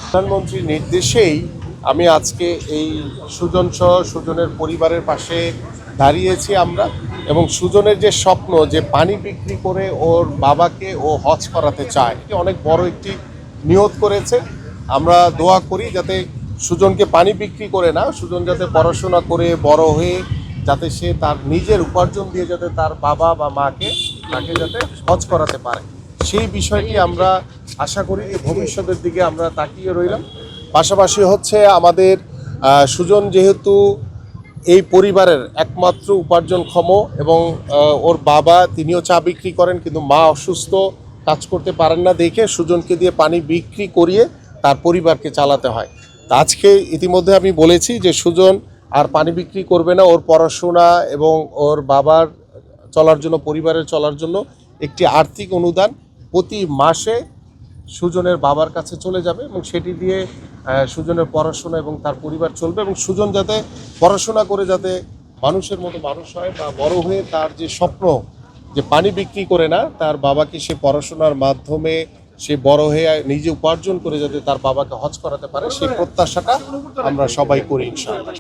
প্রধানমন্ত্রীর নির্দেশেই আমি আজকে এই সুজন সহ সুজনের পরিবারের পাশে দাঁড়িয়েছি আমরা, এবং সুজনের যে স্বপ্ন যে পানি বিক্রি করে ওর বাবাকে ও হজ করাতে চায়, এটি অনেক বড় একটি নিয়ত করেছে। আমরা দোয়া করি যাতে সুজনকে পানি বিক্রি করে না, সুজন যাতে পড়াশোনা করে বড় হয়ে যাতে সে তার নিজের উপার্জন দিয়ে যাতে তার বাবা বা মাকে তাকে যাতে হজ করাতে পারে, সেই বিষয়টি আমরা আশা করি যে ভবিষ্যতের দিকে আমরা তাকিয়ে রইলাম। পাশাপাশি হচ্ছে আমাদের সুজন যেহেতু এই পরিবারের একমাত্র উপার্জনক্ষম, এবং ওর বাবা তিনিও চা বিক্রি করেন, কিন্তু মা অসুস্থ, কাজ করতে পারেন না দেখে সুজনকে দিয়ে পানি বিক্রি করিয়ে তার পরিবারকে চালাতে হয়। তা আজকে ইতিমধ্যে আমি বলেছি যে সুজন আর পানি বিক্রি করবে না, ওর পড়াশোনা এবং ওর বাবার চলার জন্য, পরিবারের চলার জন্য একটি আর্থিক অনুদান প্রতি মাসে সুজনের বাবার কাছে চলে যাবে, এবং সেটি দিয়ে সুজনের পড়াশোনা এবং তার পরিবার চলবে, এবং সুজন যাতে পড়াশোনা করে যাতে মানুষের মতো মানুষ হয় বা বড় হয়ে তার যে স্বপ্ন যে পানি বিক্রি করে না, তার বাবাকে সে পড়াশোনার মাধ্যমে সে বড় হয়ে নিজে উপার্জন করে যাতে তার বাবাকে হজ করাতে পারে, সেই প্রত্যাশাটা আমরা সবাই করি ইনশাআল্লাহ।